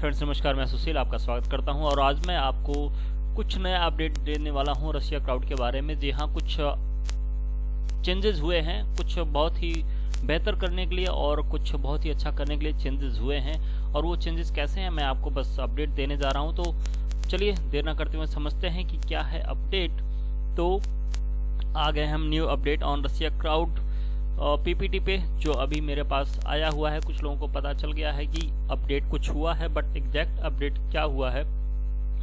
Friends नमस्कार, मैं सुशील आपका स्वागत करता हूं और आज मैं आपको कुछ नया अपडेट देने वाला हूं रसिया क्राउड के बारे में। जी हाँ, कुछ चेंजेस हुए हैं, कुछ बहुत ही बेहतर करने के लिए और कुछ बहुत ही अच्छा करने के लिए चेंजेस हुए हैं। और वो चेंजेस कैसे हैं मैं आपको बस अपडेट देने जा रहा हूं। तो चलिए देर ना करते हुए समझते हैं कि क्या है अपडेट। तो आ गए हम new update on Russia crowd PPT पे, जो अभी मेरे पास आया हुआ है। कुछ लोगों को पता चल गया है कि अपडेट कुछ हुआ है, बट एग्जैक्ट अपडेट क्या हुआ है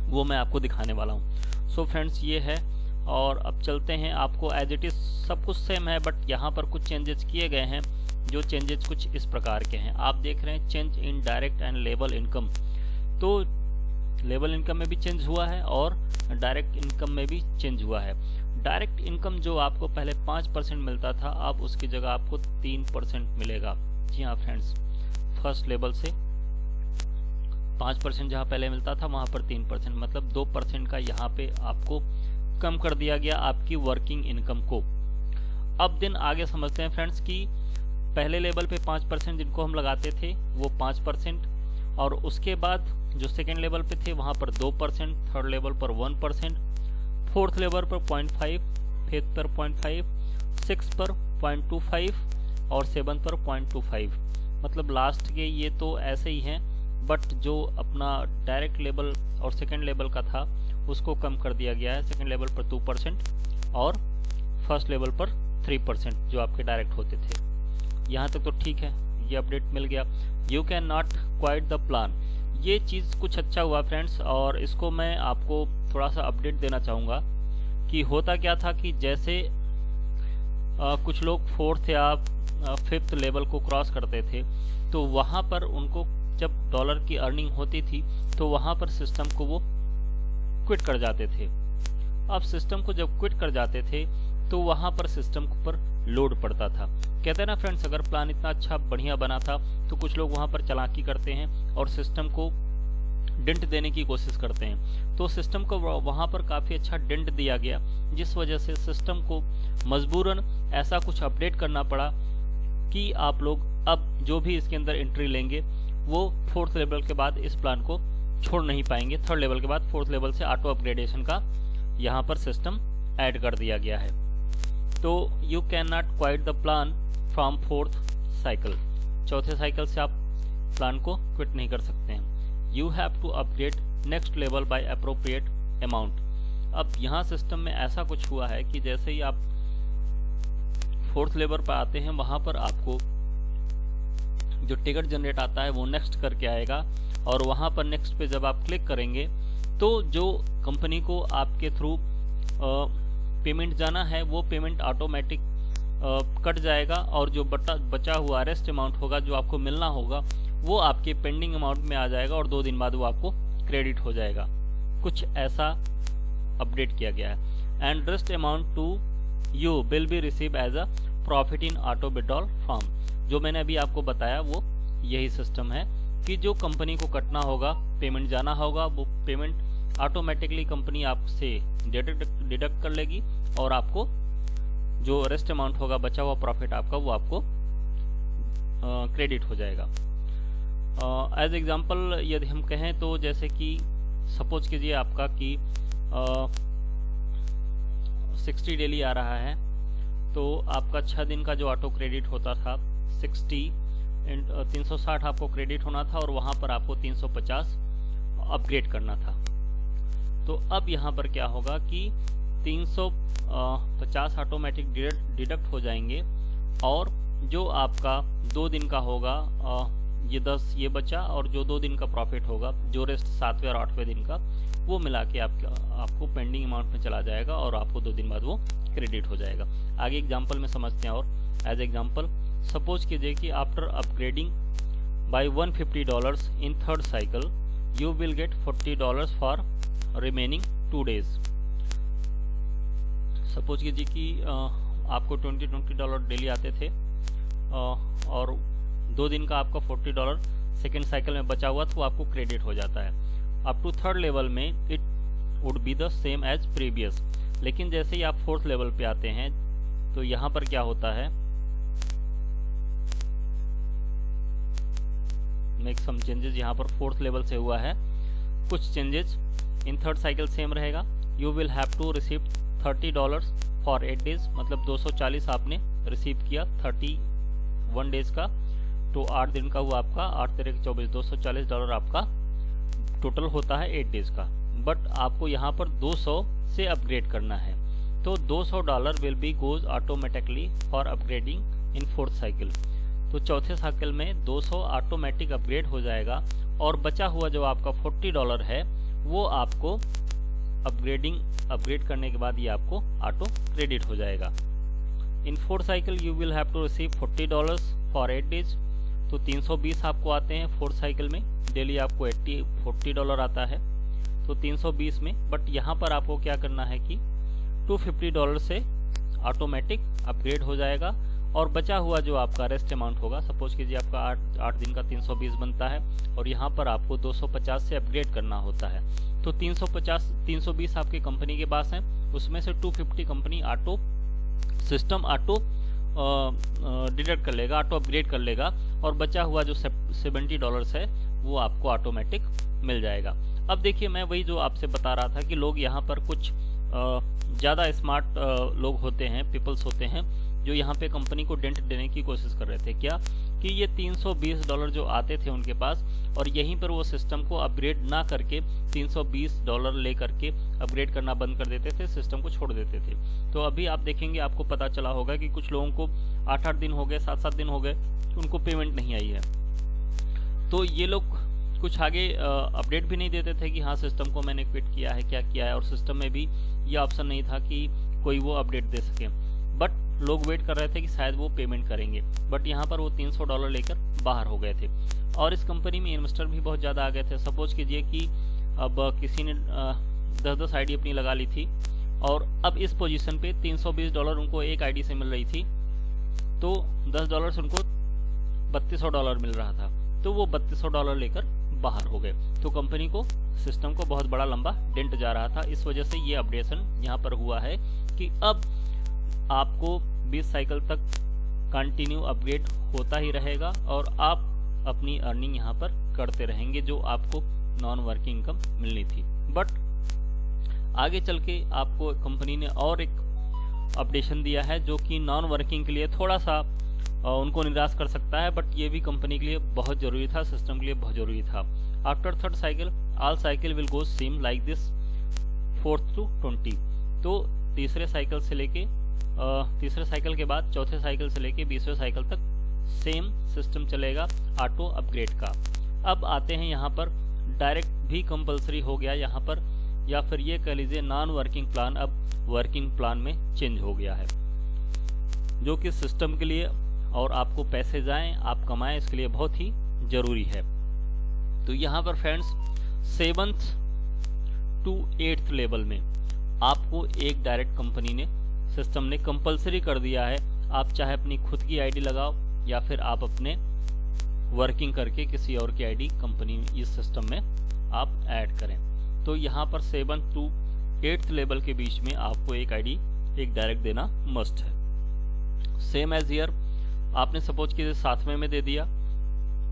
वो मैं आपको दिखाने वाला हूँ। सो फ्रेंड्स ये है, और अब चलते हैं। आपको एज इट इज सब कुछ सेम है, बट यहाँ पर कुछ चेंजेस किए गए हैं। जो चेंजेस कुछ इस प्रकार के हैं, आप देख रहे हैं change in direct and label income. तो लेबल इनकम में भी चेंज हुआ है और डायरेक्ट इनकम में भी चेंज हुआ है। डायरेक्ट इनकम जो आपको पहले 5% मिलता था, अब उसकी जगह आपको 3% मिलेगा। जी हाँ फ्रेंड्स, फर्स्ट लेवल से 5% जहाँ पहले मिलता था वहाँ पर 3%, मतलब 2% का यहाँ पे आपको कम कर दिया गया आपकी वर्किंग इनकम को। अब दिन आगे समझते हैं फ्रेंड्स कि पहले लेवल पे 5% जिनको हम लगाते थे वो 5%, और उसके बाद जो सेकेंड लेवल पे थे वहाँ पर 2%, थर्ड लेवल पर 1%, फोर्थ लेवल पर 0.5, फिफ्थ पर 0.5, सिक्स पर 0.25 और 7 पर 0.25। मतलब लास्ट के ये तो ऐसे ही हैं, बट जो अपना डायरेक्ट लेवल और सेकेंड लेवल का था उसको कम कर दिया गया है। सेकेंड लेवल पर 2% और फर्स्ट लेवल पर 3% जो आपके डायरेक्ट होते थे। यहाँ तक तो ठीक है, ये अपडेट मिल गया। You can not quite the plan, ये चीज़ कुछ अच्छा हुआ फ्रेंड्स, और इसको मैं आपको थोड़ा सा अपडेट देना चाहूँगा कि होता क्या था कि जैसे कुछ लोग फोर्थ या फिफ्थ लेवल को क्रॉस करते थे, तो वहाँ पर उनको जब डॉलर की अर्निंग होती थी तो वहाँ पर सिस्टम को वो क्विट कर जाते थे। अब सिस्टम को जब क्विट कर जाते थे तो वहाँ पर सिस्टम पर लोड पड़ता था। कहते हैं ना फ्रेंड्स, अगर प्लान इतना अच्छा बढ़िया बना था तो कुछ लोग वहाँ पर चालाकी करते हैं और सिस्टम को डेंट देने की कोशिश करते हैं। तो सिस्टम को वहाँ पर काफ़ी अच्छा डेंट दिया गया, जिस वजह से सिस्टम को मजबूरन ऐसा कुछ अपडेट करना पड़ा कि आप लोग अब जो भी इसके अंदर एंट्री लेंगे वो फोर्थ लेवल के बाद इस प्लान को छोड़ नहीं पाएंगे। थर्ड लेवल के बाद फोर्थ लेवल से ऑटो अपग्रेडेशन का यहाँ पर सिस्टम ऐड कर दिया गया है। तो you can not quite the plan from fourth cycle, चौथे साइकिल से आप प्लान को क्विट नहीं कर सकते हैं। You have to upgrade next level by appropriate amount. अब यहाँ सिस्टम में ऐसा कुछ हुआ है कि जैसे ही आप फोर्थ लेवल पर आते हैं वहाँ पर आपको जो टिकट जनरेट आता है वो नेक्स्ट करके आएगा, और वहाँ पर नेक्स्ट पे जब आप क्लिक करेंगे तो जो कंपनी को आपके थ्रू पेमेंट जाना है वो पेमेंट ऑटोमेटिक कट जाएगा, और जो बचा हुआ रेस्ट अमाउंट होगा जो आपको मिलना होगा वो आपके पेंडिंग अमाउंट में आ जाएगा और 2 दिन बाद वो आपको क्रेडिट हो जाएगा। कुछ ऐसा अपडेट किया गया है। And rest amount to you will be receive as a profit in auto withdrawal form. जो मैंने अभी आपको बताया वो यही सिस्टम है कि जो कंपनी को कटना होगा, पेमेंट जाना होगा, वो पेमेंट ऑटोमेटिकली कंपनी आपसे डिडक्ट कर लेगी और आपको जो रेस्ट अमाउंट होगा, बचा हुआ प्रॉफिट आपका, वो आपको क्रेडिट हो जाएगा। एज एग्जांपल यदि हम कहें तो जैसे कि सपोज कीजिए आपका कि 60 डेली आ रहा है, तो आपका 6 दिन का जो ऑटो क्रेडिट होता था 360 आपको क्रेडिट होना था, और वहाँ पर आपको 350 अपग्रेड करना था। तो अब यहाँ पर क्या होगा कि 350 ऑटोमेटिक डिडक्ट हो जाएंगे, और जो आपका 2 दिन का होगा ये 10 ये बचा, और जो 2 दिन का प्रॉफिट होगा, जो रेस्ट 7वें और 8वें दिन का, वो मिला के आपको पेंडिंग अमाउंट में चला जाएगा और आपको 2 दिन बाद वो क्रेडिट हो जाएगा। आगे एग्जांपल में समझते हैं। और एज एग्जांपल सपोज कीजिए कि after upgrading by $150 in third cycle you will get $40 for remaining 2 days. Suppose कीजिए कि आपको $20 डेली आते थे, और 2 दिन का आपका $40 सेकेंड साइकिल में बचा हुआ, तो आपको क्रेडिट हो जाता है। अप टू थर्ड लेवल में it would be the same as previous. लेकिन जैसे ही आप फोर्थ लेवल पे आते हैं तो यहाँ पर क्या होता है, मेक सम चेंजेस, यहाँ पर 4th लेवल से हुआ है कुछ changes. In 3rd cycle same रहेगा। You will have to receive $30 for 8 days, मतलब 240 आपने रिसीव किया 31 डेज का, तो 8 दिन का हुआ आपका 8 तेरह 24, $240 आपका टोटल होता है 8 डेज का। बट आपको यहाँ पर 200 से अपग्रेड करना है, तो $200 will be goes automatically for upgrading in 4th cycle. तो चौथे साइकिल में 200 ऑटोमेटिक अपग्रेड हो जाएगा, और बचा हुआ जो आपका $40 है वो आपको अपग्रेड करने के बाद ये आपको ऑटो क्रेडिट हो जाएगा। In 4th cycle you will have to receive $40 for 8 days, तो 320 आपको आते हैं 4th साइकिल में, डेली आपको $40 आता है, तो 320 में। बट यहाँ पर आपको क्या करना है कि $250 से ऑटोमेटिक अपग्रेड हो जाएगा, और बचा हुआ जो आपका रेस्ट अमाउंट होगा, सपोज कीजिए आपका 8 दिन का 320 बनता है, और यहाँ पर आपको 250 से अपग्रेड करना होता है, तो 320 आपकी कंपनी के पास है, उसमें से 250 कंपनी सिस्टम ऑटो डिडक्ट कर लेगा, ऑटो अपग्रेड कर लेगा, और बचा हुआ जो $70 है वो आपको ऑटोमेटिक मिल जाएगा। अब देखिए, मैं वही जो आपसे बता रहा था कि लोग यहाँ पर कुछ ज़्यादा स्मार्ट लोग होते हैं, पीपल्स होते हैं, जो यहाँ पे कंपनी को डेंट देने की कोशिश कर रहे थे। क्या कि ये $320 जो आते थे उनके पास, और यहीं पर वो सिस्टम को अपग्रेड ना करके $320 ले करके अपग्रेड करना बंद कर देते थे, सिस्टम को छोड़ देते थे। तो अभी आप देखेंगे, आपको पता चला होगा कि कुछ लोगों को 8-8 दिन हो गए, 7-7 दिन हो गए, उनको पेमेंट नहीं आई है। तो ये लोग कुछ आगे अपडेट भी नहीं देते थे कि हाँ सिस्टम को मैंने क्विट किया है, क्या किया है, और सिस्टम में भी ये ऑप्शन नहीं था कि कोई वो अपडेट दे सके। बट लोग वेट कर रहे थे कि शायद वो पेमेंट करेंगे, बट यहाँ पर वो $300 लेकर बाहर हो गए थे, और इस कंपनी में इन्वेस्टर भी बहुत ज़्यादा आ गए थे। सपोज कीजिए कि अब किसी ने 10-10 आईडी अपनी लगा ली थी, और अब इस पोजीशन पे $320 उनको एक आईडी से मिल रही थी, तो $10 से उनको $3200 मिल रहा था, तो वो $3200 लेकर बाहर हो गए। तो कंपनी को, सिस्टम को बहुत बड़ा लंबा डेंट जा रहा था। इस वजह से ये अपडेशन यहाँ पर हुआ है कि अब आपको 20 साइकिल तक कंटिन्यू अपग्रेड होता ही रहेगा, और आप अपनी अर्निंग यहाँ पर करते रहेंगे, जो आपको नॉन वर्किंग इनकम मिलनी थी। बट आगे चल के आपको कंपनी ने और एक अपडेशन दिया है, जो कि नॉन वर्किंग के लिए थोड़ा सा उनको निराश कर सकता है, बट ये भी कंपनी के लिए बहुत जरूरी था, सिस्टम के लिए बहुत जरूरी था। After 3rd cycle all cycle will go same like this 4th to 20। तो तीसरे साइकिल के बाद चौथे साइकिल से लेके 20वें साइकिल तक सेम सिस्टम चलेगा ऑटो अपग्रेड का। अब आते हैं यहाँ पर, डायरेक्ट भी कंपलसरी हो गया यहाँ पर, या फिर ये कह लीजिए नॉन वर्किंग प्लान अब वर्किंग प्लान में चेंज हो गया है, जो कि सिस्टम के लिए और आपको पैसे जाएं, आप कमाएं, इसके लिए बहुत ही जरूरी है। तो यहाँ पर friends 7th to 8th level में आपको एक डायरेक्ट कंपनी ने, सिस्टम ने कंपलसरी कर दिया है, आप चाहे अपनी खुद की आईडी लगाओ या फिर आप अपने वर्किंग करके किसी और की आईडी कंपनी इस सिस्टम में आप ऐड करें। तो यहाँ पर 7th to 8th लेवल के बीच में आपको एक आईडी एक डायरेक्ट देना मस्ट है। सेम एज हियर, आपने सपोज कीजिए 7वें में दे दिया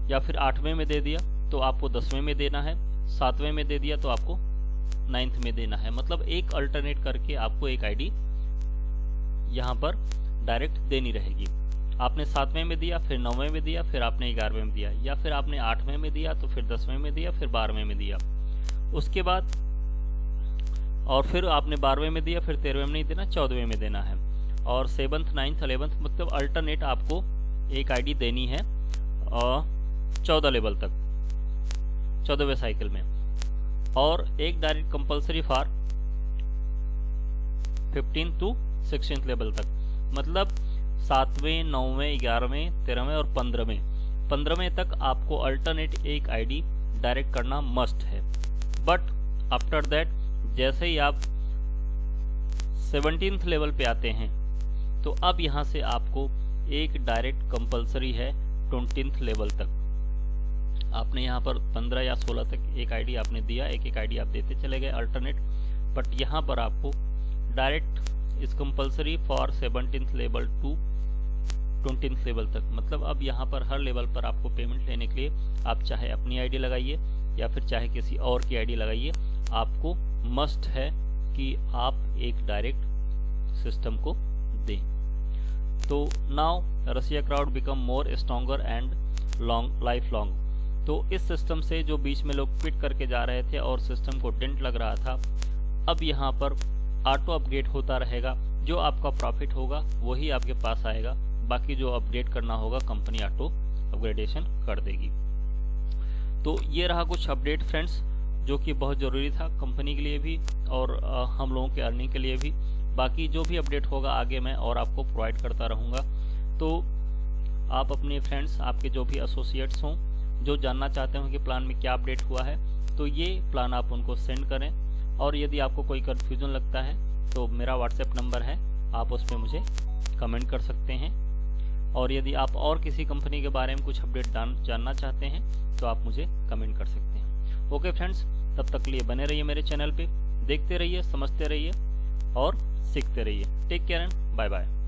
या फिर 8वें में दे दिया तो आपको 10वें में देना है, 7वें में दे दिया तो आपको 9th में देना है। मतलब एक अल्टरनेट करके आपको एक आईडी यहाँ पर डायरेक्ट देनी रहेगी। आपने 7वें में दिया, फिर 9वें में दिया, फिर आपने 11वें में दिया, या फिर आपने 8वें में दिया तो फिर 10वें में दिया, फिर 12वें में दिया, उसके बाद और फिर आपने 12वें में दिया, फिर 13वें में नहीं देना, 14वें में देना है। और 7th 9th 11th मतलब अल्टरनेट आपको एक आईडी देनी है 14 लेवल तक, 14वें साइकिल में, और एक direct compulsory for 15 to 16th level तक। मतलब 7वें 9वें 11वें 13वें और 15वें तक आपको अल्टरनेट एक आईडी डायरेक्ट करना मस्ट है। बट आफ्टर दैट जैसे ही आप 17th लेवल पे आते हैं तो अब यहाँ से आपको एक डायरेक्ट कंपलसरी है 20th लेवल तक। आपने यहाँ पर 15 या 16 तक एक आईडी आपने दिया, एक आईडी आप देते चले गए अल्टरनेट, बट यहाँ पर आपको डायरेक्ट इस compulsory for 17th level to 20th level तक। मतलब अब यहाँ पर हर लेवल पर आपको पेमेंट लेने के लिए आप चाहे अपनी आईडी लगाइए या फिर चाहे किसी और की आईडी लगाइए, आपको मस्ट है कि आप एक डायरेक्ट सिस्टम को दें। तो now Russia could become more stronger and life long. तो इस सिस्टम से जो बीच में लोग क्विट करके जा रहे थे और सिस्टम को डेंट लग रहा था, अब यहाँ पर ऑटो अपग्रेड होता रहेगा। जो आपका प्रॉफिट होगा वही आपके पास आएगा, बाकी जो अपग्रेड करना होगा कंपनी ऑटो अपग्रेडेशन कर देगी। तो ये रहा कुछ अपडेट फ्रेंड्स, जो कि बहुत ज़रूरी था कंपनी के लिए भी और हम लोगों के अर्निंग के लिए भी। बाकी जो भी अपडेट होगा आगे मैं और आपको प्रोवाइड करता रहूँगा। तो आप अपने फ्रेंड्स, आपके जो भी एसोसिएट्स हों, जो जानना चाहते हो कि प्लान में क्या अपडेट हुआ है, तो ये प्लान आप उनको सेंड करें। और यदि आपको कोई कन्फ्यूजन लगता है तो मेरा व्हाट्सएप नंबर है, आप उस पर मुझे कमेंट कर सकते हैं। और यदि आप और किसी कंपनी के बारे में कुछ अपडेट जानना चाहते हैं तो आप मुझे कमेंट कर सकते हैं। ओके फ्रेंड्स, तब तक के लिए बने रहिए मेरे चैनल पे, देखते रहिए, समझते रहिए और सीखते रहिए। Take care and bye bye.